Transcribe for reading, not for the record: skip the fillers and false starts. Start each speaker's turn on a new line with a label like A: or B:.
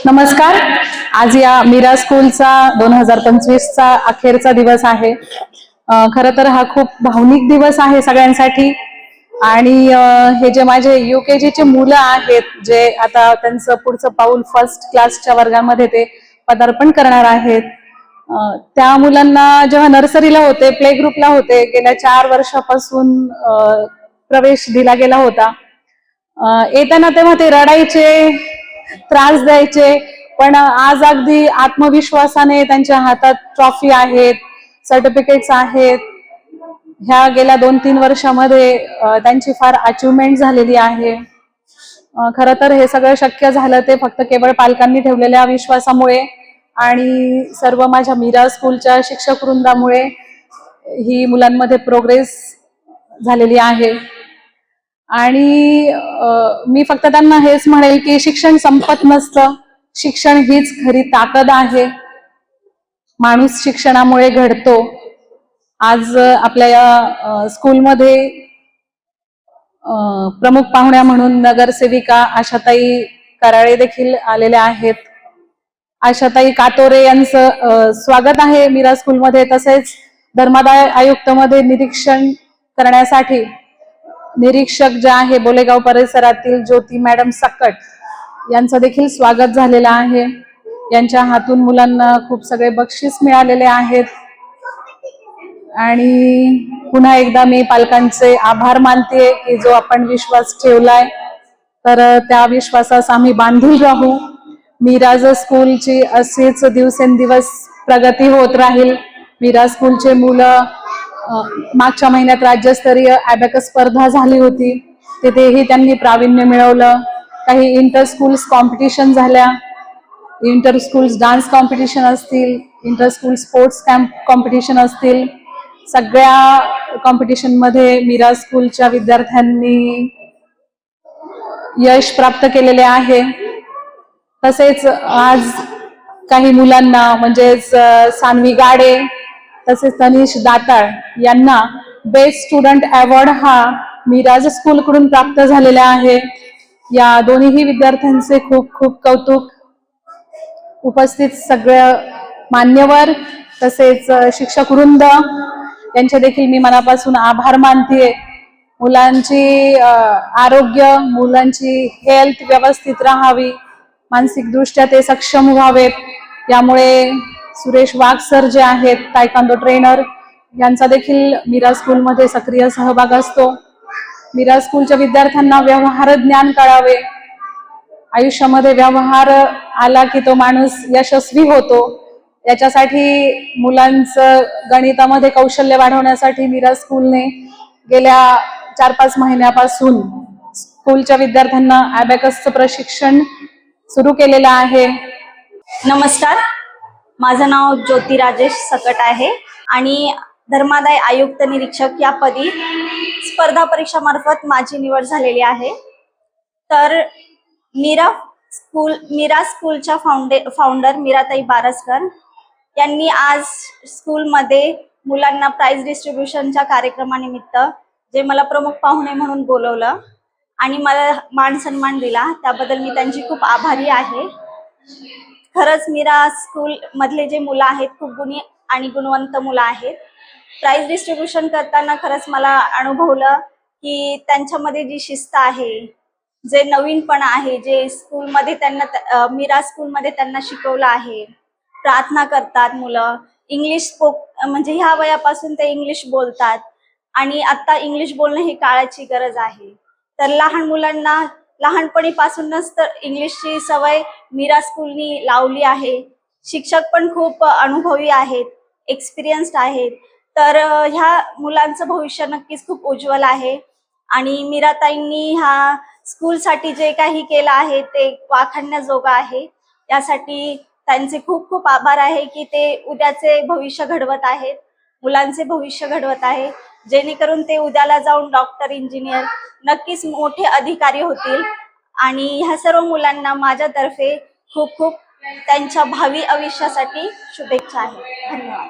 A: नमस्कार. आज या मीरा स्कूलचा 2025चा अखेरचा दिवस आहे. खरं तर हा खूप भावनिक दिवस आहे सगळ्यांसाठी. आणि हे जे माझे UKG मुलं आहेत, जे आता त्यांचं पुढचं पाऊल फर्स्ट क्लासच्या वर्गामध्ये ते पदार्पण करणार आहेत, त्या मुलांना जेव्हा नर्सरीला होते, प्ले ग्रुपला होते, गेल्या 4 वर्षापासून प्रवेश दिला गेला होता. येताना तेव्हा ते रडायचे, त्रास द्यायचे, पण आज अगदी आत्मविश्वासाने त्यांच्या हातात ट्रॉफी आहेत, सर्टिफिकेट्स आहेत. ह्या गेल्या 2-3 वर्षामध्ये त्यांची फार अचिव्हमेंट झालेली आहे. खरं तर हे सगळं शक्य झालं ते फक्त केवळ पालकांनी ठेवलेल्या विश्वासामुळे आणि सर्व माझ्या मीरा स्कूलच्या शिक्षक वृंदामुळे ही मुलांमध्ये प्रोग्रेस झालेली आहे. आणि मी फक्त त्यांना हेच म्हणेल की शिक्षण संपत नसतं. शिक्षण हीच खरी ताकद आहे. माणूस शिक्षणामुळे घडतो. आज आपल्या या स्कूलमध्ये प्रमुख पाहुण्या म्हणून नगरसेविका आशाताई कराळे देखील आलेल्या आहेत. आशाताई कातोरे यांचं स्वागत आहे मीरा स्कूलमध्ये. तसेच धर्मादाय आयुक्त मध्ये निरीक्षण करण्यासाठी निरीक्षक जे आहे बोलेगाव परिसरातील ज्योती मॅडम सकट यांचं देखील स्वागत झालेलं आहे. यांच्या हातून मुलांना खूप सगळे बक्षीस मिळालेले आहेत. आणि पुन्हा एकदा मी पालकांचे आभार मानते की जो आपण विश्वास ठेवलाय, तर त्या विश्वासास आम्ही बांधील राहू. मीरा स्कूलची असेच दिवसेंदिवस प्रगती होत राहील. मीरा स्कूलचे मुलं मागच्या महिन्यात राज्यस्तरीय ॲबॅकस स्पर्धा झाली होती, तिथेही त्यांनी प्रावीण्य मिळवलं. काही इंटर स्कूल्स कॉम्पिटिशन झाल्या, इंटर स्कूल्स डान्स कॉम्पिटिशन असतील, इंटर स्कूल स्पोर्ट्स कॉम्पिटिशन असतील, सगळ्या कॉम्पिटिशन मध्ये मीरा स्कूलच्या विद्यार्थ्यांनी यश प्राप्त केलेले आहे. तसेच आज काही मुलांना म्हणजेच सानवी गाडे तसेच तनिष दाताळ यांना बेस्ट स्टुडंट अवॉर्ड हा मीराज स्कूलकडून प्राप्त झालेला आहे. या दोन्ही विद्यार्थ्यांचे खूप खूप कौतुक. उपस्थित सगळ्या मान्यवर तसेच शिक्षक वृंद यांचे देखील मी मनापासून आभार मानते. मुलांची आरोग्य, मुलांची हेल्थ व्यवस्थित राहावी, मानसिक दृष्ट्या ते सक्षम व्हावेत, यामुळे सुरेश वाघ सर जे आहेत तायकांदो ट्रेनर, यांचा देखील मीरा स्कूलमध्ये सक्रिय सहभाग असतो. मीरा स्कूलच्या विद्यार्थ्यांना व्यवहार ज्ञान कळावे. आयुष्यामध्ये व्यवहार आला की तो माणूस यशस्वी होतो. याच्यासाठी मुलांचं गणितामध्ये कौशल्य वाढवण्यासाठी मीरा स्कूलने गेल्या 4-5 महिन्यापासून स्कूलच्या विद्यार्थ्यांना ॲबॅकसचं प्रशिक्षण सुरू केलेलं आहे.
B: नमस्कार, माझं नाव ज्योती राजेश सकट आहे आणि धर्मादाय आयुक्त निरीक्षक या पदी स्पर्धा परीक्षा मार्फत माझी निवड झालेली आहे. तर मीरा स्कूलच्या फाउंडर मीराताई बारसकर यांनी आज स्कूलमध्ये मुलांना प्राइज डिस्ट्रीब्युशनच्या कार्यक्रमानिमित्त जे मला प्रमुख पाहुणे म्हणून बोलवलं आणि मला मान सन्मान दिला, त्याबद्दल मी त्यांची खूप आभारी आहे. खरंच मीरा स्कूल मधले जे मुलं आहेत खूप गुणी आणि गुणवंत मुलं आहेत. प्राइज डिस्ट्रीब्युशन करताना खरंच मला अनुभवलं की त्यांच्यामध्ये जी शिस्त आहे, जे नवीनपणा आहे, जे स्कूलमध्ये त्यांना मीरा स्कूलमध्ये त्यांना शिकवलं आहे. प्रार्थना करतात मुलं, इंग्लिश म्हणजे ह्या वयापासून ते इंग्लिश बोलतात आणि आता इंग्लिश बोलणं ही काळाची गरज आहे. तर लहान मुलांना लहानपणीपासूनच तर इंग्लिशची सवय मीरा स्कूलनी लावली आहे. शिक्षक पण खूप अनुभवी आहेत, एक्सपिरियन्स्ड आहेत. तर ह्या मुलांचं भविष्य नक्कीच खूप उज्ज्वल आहे आणि मीराताईंनी ह्या स्कूलसाठी जे काही केलं आहे ते वाखाणण्याजोगं आहे. यासाठी त्यांचे खूप खूप आभार आहे की ते उद्याचे भविष्य घडवत आहेत, मुलांचे भविष्य घडवत आहे, जेणेकरून ते उद्याला जाऊन डॉक्टर, इंजिनियर, नक्कीच मोठे अधिकारी होतील. आणि ह्या सर्व मुलांना माझ्यातर्फे खूप खूप त्यांच्या भावी आयुष्यासाठी शुभेच्छा आहेत. धन्यवाद.